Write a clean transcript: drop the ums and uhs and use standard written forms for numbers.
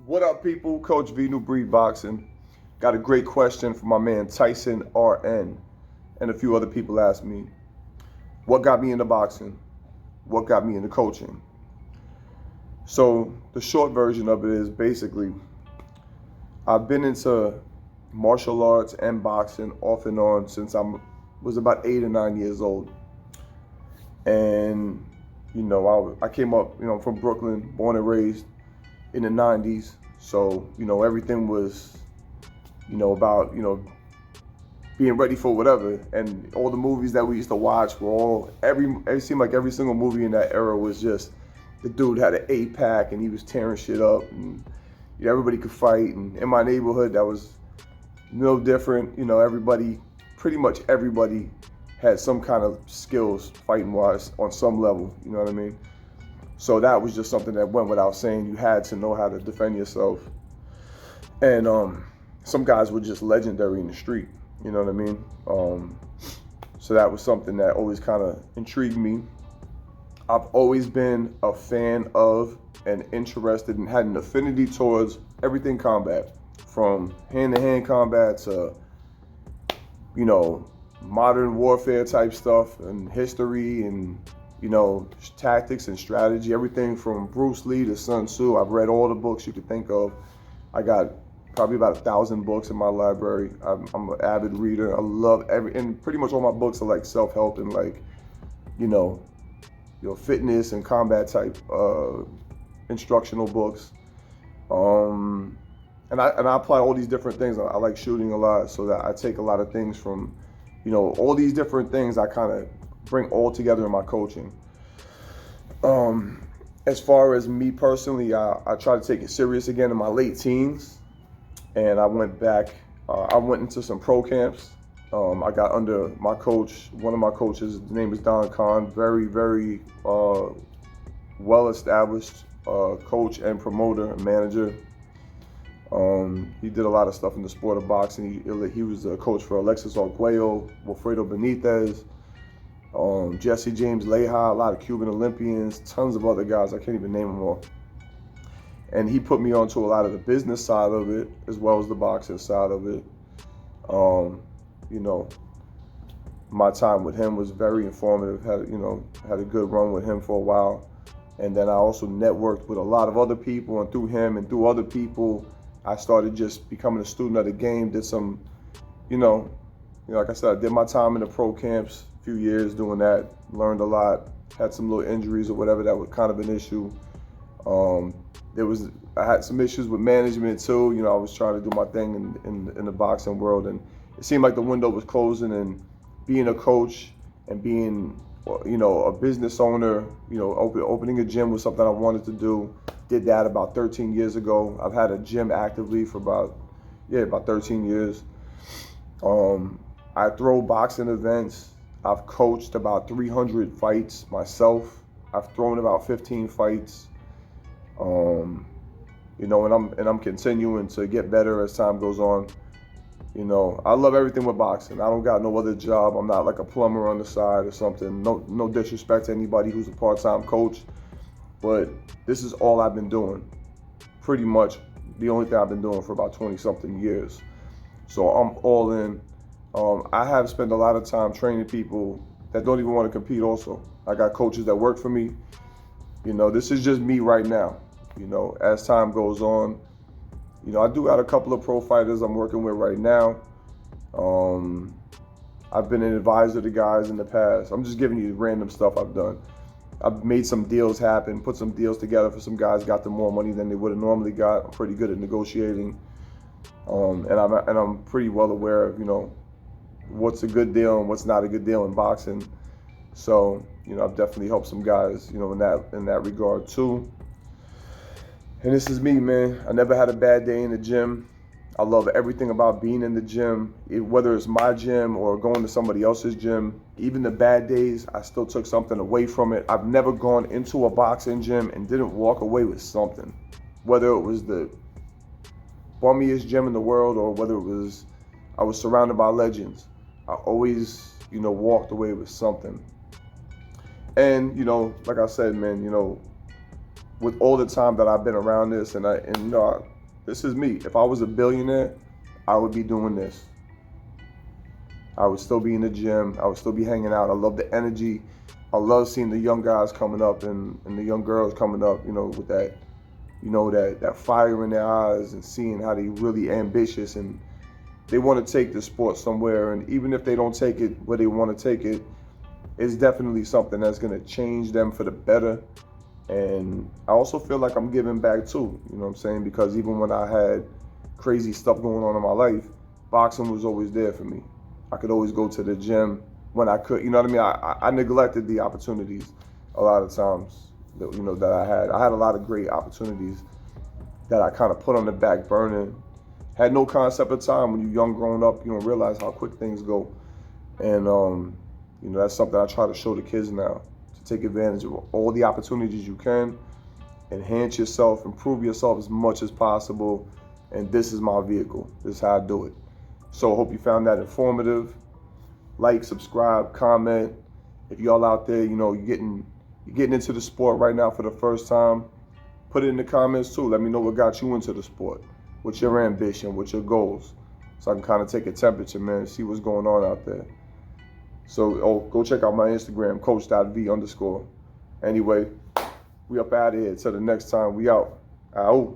What up, people? Coach V, New Breed Boxing. Got a great question from my man Tyson RN, and a few other people asked me, what got me into boxing? What got me into coaching? So the short version of it is basically, I've been into martial arts and boxing off and on since I was about 8 or 9 years old. And, I came up, from Brooklyn, born and raised in the 90s. So, everything was, about, being ready for whatever. And all the movies that we used to watch were it seemed like every single movie in that era was just, the dude had an 8-pack and he was tearing shit up and everybody could fight. And in my neighborhood, that was no different. Pretty much everybody had some kind of skills fighting wise on some level, you know what I mean? So that was just something that went without saying. You had to know how to defend yourself. And some guys were just legendary in the street, you know what I mean? So that was something that always kind of intrigued me. I've always been a fan of and interested and had an affinity towards everything combat, from hand-to-hand combat to, modern warfare type stuff and history and, tactics and strategy, everything from Bruce Lee to Sun Tzu. I've read all the books you could think of. I got probably about 1,000 books in my library. I'm an avid reader. I love and pretty much all my books are like self-help and like, fitness and combat type instructional books. And I apply all these different things. I like shooting a lot, so that I take a lot of things from, all these different things I kind of bring all together in my coaching. As far as me personally, I try to take it serious again in my late teens, and I went back. I went into some pro camps. I got under my coach. One of my coaches, his name is Don Khan, very, very well-established coach and promoter and manager. He did a lot of stuff in the sport of boxing. He was a coach for Alexis Arguello, Wilfredo Benitez, Jesse James Leija, a lot of Cuban Olympians, tons of other guys. I can't even name them all. And he put me onto a lot of the business side of it, as well as the boxing side of it. My time with him was very informative. Had a good run with him for a while. And then I also networked with a lot of other people, and through him and through other people, I started just becoming a student of the game. Did some, like I said, I did my time in the pro camps, a few years doing that, learned a lot, had some little injuries or whatever that was kind of an issue. I had some issues with management too. I was trying to do my thing in the boxing world, and it seemed like the window was closing, and being a coach and being, a business owner, opening a gym was something I wanted to do. Did that about 13 years ago. I've had a gym actively for about 13 years. I throw boxing events. I've coached about 300 fights myself. I've thrown about 15 fights. And I'm continuing to get better as time goes on. I love everything with boxing. I don't got no other job. I'm not like a plumber on the side or something. No disrespect to anybody who's a part-time coach, but this is all I've been doing. Pretty much the only thing I've been doing for about 20-something years. So I'm all in. I have spent a lot of time training people that don't even want to compete also. I got coaches that work for me. This is just me right now. As time goes on, I do got a couple of pro fighters I'm working with right now. I've been an advisor to guys in the past. I'm just giving you random stuff I've done. I've made some deals happen, put some deals together for some guys, got them more money than they would have normally got. I'm pretty good at negotiating. And I'm pretty well aware of, what's a good deal and what's not a good deal in boxing. So, I've definitely helped some guys, in that regard too. And this is me, man. I never had a bad day in the gym. I love everything about being in the gym, whether it's my gym or going to somebody else's gym. Even the bad days, I still took something away from it. I've never gone into a boxing gym and didn't walk away with something. Whether it was the bummiest gym in the world or whether I was surrounded by legends, I always, walked away with something. And, like I said, man, with all the time that I've been around this, this is me. If I was a billionaire, I would be doing this. I would still be in the gym. I would still be hanging out. I love the energy. I love seeing the young guys coming up and the young girls coming up, with that, that fire in their eyes, and seeing how they really ambitious and they want to take the sport somewhere. And even if they don't take it where they want to take it, it's definitely something that's going to change them for the better. And I also feel like I'm giving back too, you know what I'm saying? Because even when I had crazy stuff going on in my life, boxing was always there for me. I could always go to the gym when I could, you know what I mean? I neglected the opportunities a lot of times that I had. I had a lot of great opportunities that I kind of put on the back burner. Had no concept of time. When you're young growing up, you don't realize how quick things go. And, that's something I try to show the kids now, to take advantage of all the opportunities you can, enhance yourself, improve yourself as much as possible. And this is my vehicle. This is how I do it. So I hope you found that informative. Like, subscribe, comment. If y'all out there, you're getting into the sport right now for the first time, put it in the comments too. Let me know what got you into the sport. What's your ambition? What's your goals? So I can kind of take a temperature, man, see what's going on out there. So, go check out my Instagram, coach.v_. Anyway, we up out of here. Till the next time, we out. Out.